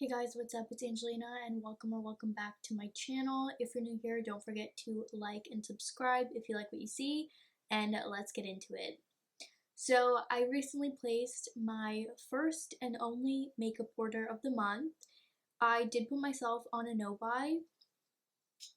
Hey guys, what's up? It's Angelina and welcome back to my channel. If you're new here, don't forget to like and subscribe if you like what you see, and let's get into it. So I recently placed my first and only makeup order of the month. I did put myself on a no buy.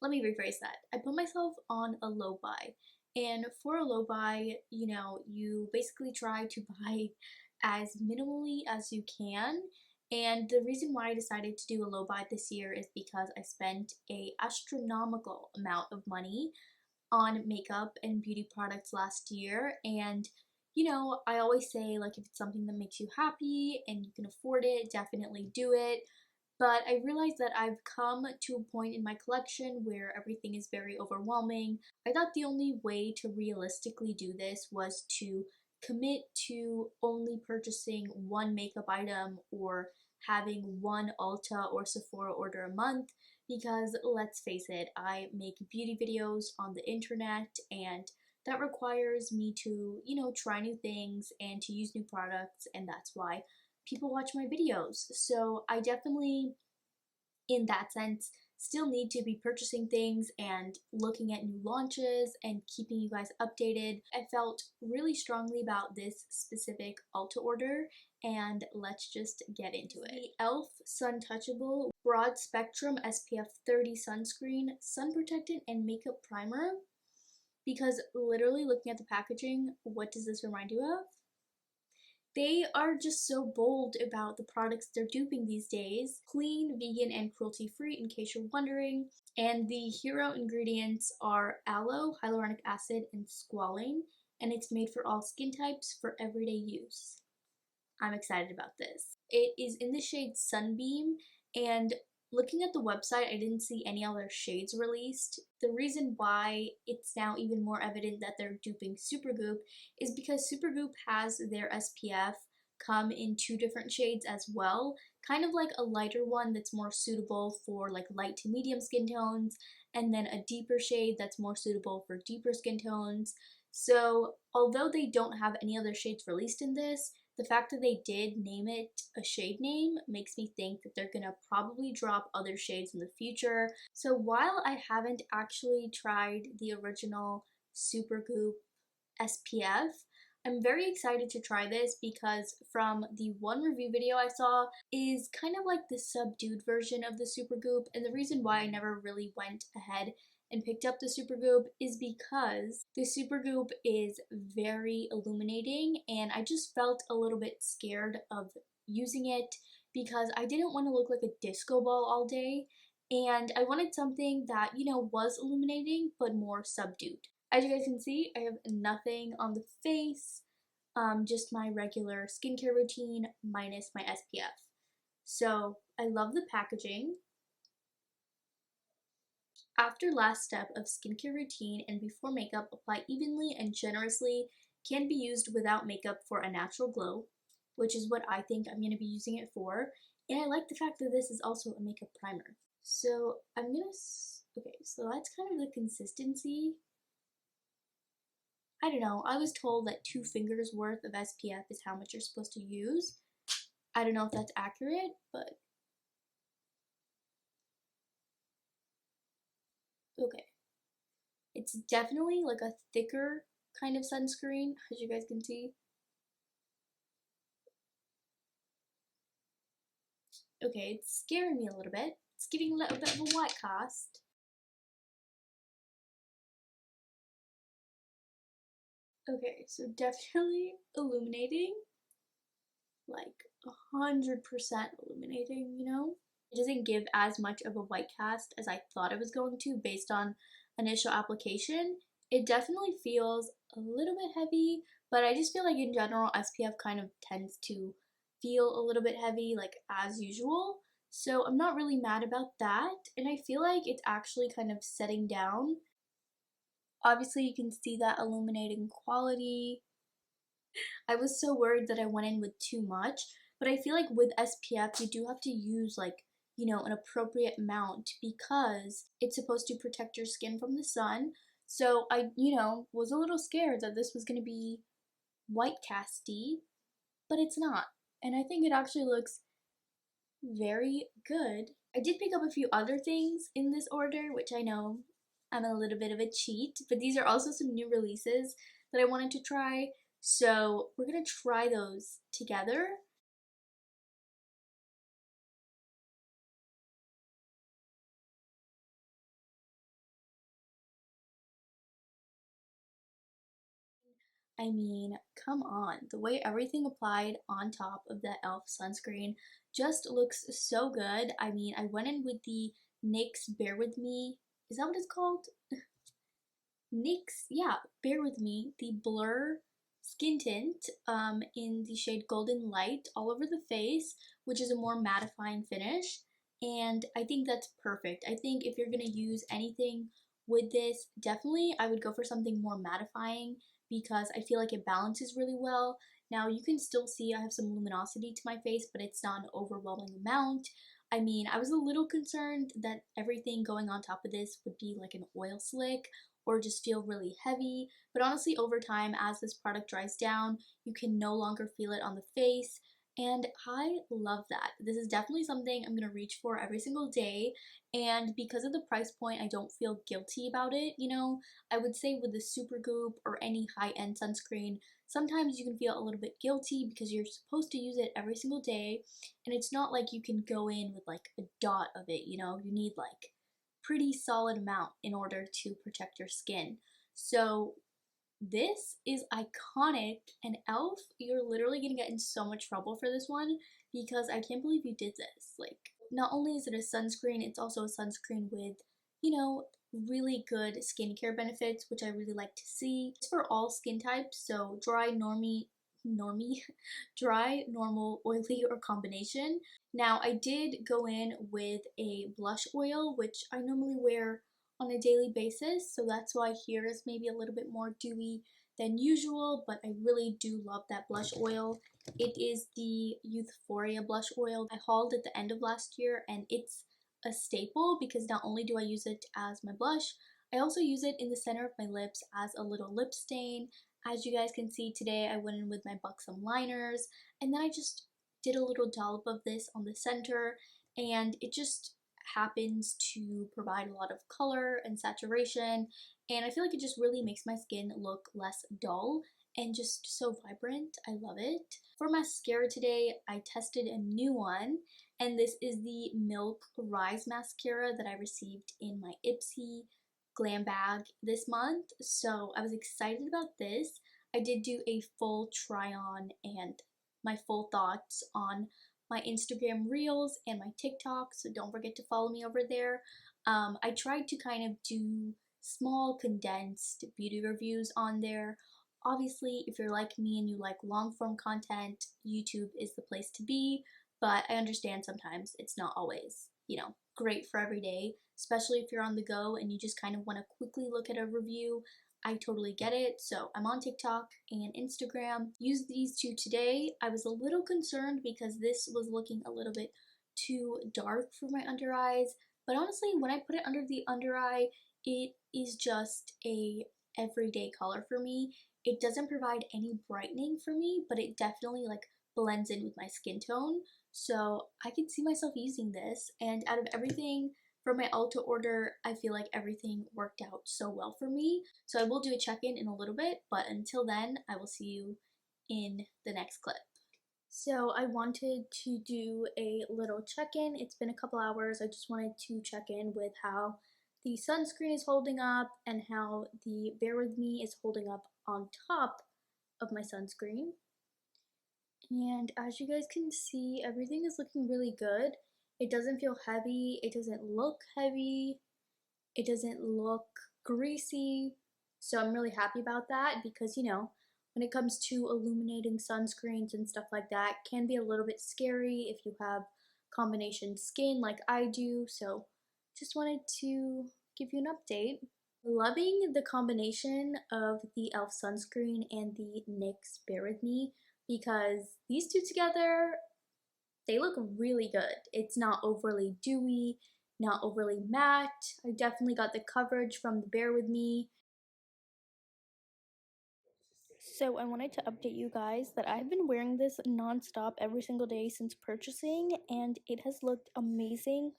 Let me rephrase that. I put myself on a low buy. And for a low buy, you basically try to buy as minimally as you can. And the reason why I decided to do a low buy this year is because I spent a astronomical amount of money on makeup and beauty products last year. And I always say, like, if it's something that makes you happy and you can afford it, definitely do it. But I realized that I've come to a point in my collection where everything is very overwhelming. I thought the only way to realistically do this was to commit to only purchasing one makeup item or having one Ulta or Sephora order a month, because let's face it, I make beauty videos on the internet and that requires me to, try new things and to use new products, and that's why people watch my videos. So I definitely, in that sense, still need to be purchasing things and looking at new launches and keeping you guys updated. I felt really strongly about this specific Ulta order, and let's just get into it. The ELF Sun Touchable Broad Spectrum SPF 30 Sunscreen, Sun Protectant and Makeup Primer. Because literally looking at the packaging, what does this remind you of? They are just so bold about the products they're duping these days. Clean, vegan, and cruelty-free, in case you're wondering. And the hero ingredients are aloe, hyaluronic acid, and squalane. And it's made for all skin types for everyday use. I'm excited about this. It is in the shade Sunbeam, and looking at the website, I didn't see any other shades released. The reason why it's now even more evident that they're duping Supergoop is because Supergoop has their SPF come in 2 different shades as well, kind of like a lighter one that's more suitable for like light to medium skin tones, and then a deeper shade that's more suitable for deeper skin tones. So although they don't have any other shades released in this, the fact that they did name it a shade name makes me think that they're gonna probably drop other shades in the future. So while I haven't actually tried the original Supergoop SPF, I'm very excited to try this because from the one review video I saw is kind of like the subdued version of the Supergoop, and the reason why I never really went ahead and picked up the Supergoop is because the Supergoop is very illuminating, and I just felt a little bit scared of using it because I didn't want to look like a disco ball all day, and I wanted something that, was illuminating but more subdued. As you guys can see, I have nothing on the face, just my regular skincare routine minus my SPF. So I love the packaging. After last step of skincare routine and before makeup, apply evenly and generously. Can be used without makeup for a natural glow, which is what I think I'm going to be using it for. And I like the fact that this is also a makeup primer. So okay, so that's kind of the consistency. I don't know, I was told that 2 fingers worth of SPF is how much you're supposed to use. I don't know if that's accurate, but okay. It's definitely like a thicker kind of sunscreen, as you guys can see. Okay, it's scaring me a little bit. It's giving a little bit of a white cast. Okay, so definitely illuminating. Like 100% illuminating, It doesn't give as much of a white cast as I thought it was going to based on initial application. It definitely feels a little bit heavy, but I just feel like in general SPF kind of tends to feel a little bit heavy, like as usual. So I'm not really mad about that, and I feel like it's actually kind of setting down. Obviously you can see that illuminating quality. I was so worried that I went in with too much, but I feel like with SPF you do have to use like, an appropriate amount because it's supposed to protect your skin from the sun. So I, was a little scared that this was going to be white casty, but it's not. And I think it actually looks very good. I did pick up a few other things in this order, which I know I'm a little bit of a cheat, but these are also some new releases that I wanted to try, so we're gonna try those together. I mean, come on. The way everything applied on top of that ELF sunscreen just looks so good. I mean, I went in with the NYX Bear With Me. Is that what it's called? NYX, yeah, Bear With Me, the Blur Skin Tint in the shade Golden Light all over the face, which is a more mattifying finish. And I think that's perfect. I think if you're going to use anything with this, definitely I would go for something more mattifying because I feel like it balances really well. Now you can still see I have some luminosity to my face, but it's not an overwhelming amount. I mean, I was a little concerned that everything going on top of this would be like an oil slick or just feel really heavy, but honestly over time as this product dries down, you can no longer feel it on the face, and I love that. This is definitely something I'm gonna reach for every single day, and because of the price point, I don't feel guilty about it, you know? I would say with the Supergoop or any high-end sunscreen, sometimes you can feel a little bit guilty because you're supposed to use it every single day, and it's not like you can go in with like a dot of it, you know? You need like pretty solid amount in order to protect your skin. So this is iconic, and ELF, you're literally gonna get in so much trouble for this one because I can't believe you did this. Like, not only is it a sunscreen, it's also a sunscreen with, you know, really good skincare benefits, which I really like to see. It's for all skin types, so dry, normie, dry, normal, oily, or combination. Now, I did go in with a blush oil, which I normally wear on a daily basis, so that's why here is maybe a little bit more dewy than usual, but I really do love that blush oil. It is the Euphoria blush oil I hauled at the end of last year, and it's a staple because not only do I use it as my blush, I also use it in the center of my lips as a little lip stain. As you guys can see today, I went in with my Buxom liners, and then I just did a little dollop of this on the center, and it just happens to provide a lot of color and saturation, and I feel like it just really makes my skin look less dull and just so vibrant. I love it. For mascara today, I tested a new one, and this is the Milk Rise mascara that I received in my Ipsy glam bag this month, so I was excited about this. I did do a full try on and my full thoughts on my Instagram reels and my TikTok, so don't forget to follow me over there. I tried to kind of do small condensed beauty reviews on there. Obviously, if you're like me and you like long form content, YouTube is the place to be, but I understand sometimes it's not always, you know, great for every day, especially if you're on the go and you just kind of want to quickly look at a review. I totally get it. So I'm on TikTok and Instagram. Used these two today. I was a little concerned because this was looking a little bit too dark for my under eyes, but honestly, when I put it under the under eye, it is just a everyday color for me. It doesn't provide any brightening for me, but it definitely like blends in with my skin tone. So I can see myself using this, and out of everything for my Ulta order, I feel like everything worked out so well for me. So I will do a check-in in a little bit, but until then, I will see you in the next clip. So I wanted to do a little check-in. It's been a couple hours. I just wanted to check in with how the sunscreen is holding up and how the Bear With Me is holding up on top of my sunscreen. And as you guys can see, everything is looking really good. It doesn't feel heavy, it doesn't look heavy, it doesn't look greasy. So I'm really happy about that because, you know, when it comes to illuminating sunscreens and stuff like that, it can be a little bit scary if you have combination skin like I do. So just wanted to give you an update. Loving the combination of the ELF sunscreen and the NYX Bear With Me because these two together, they look really good. It's not overly dewy, not overly matte. I definitely got the coverage from the Bear With Me. So I wanted to update you guys that I've been wearing this non-stop every single day since purchasing, and it has looked amazing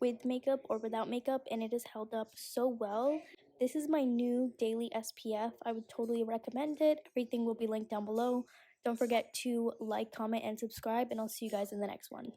with makeup or without makeup, and it has held up so well. This is my new daily SPF. I would totally recommend it. Everything will be linked down below. Don't forget to like, comment, and subscribe, and I'll see you guys in the next one.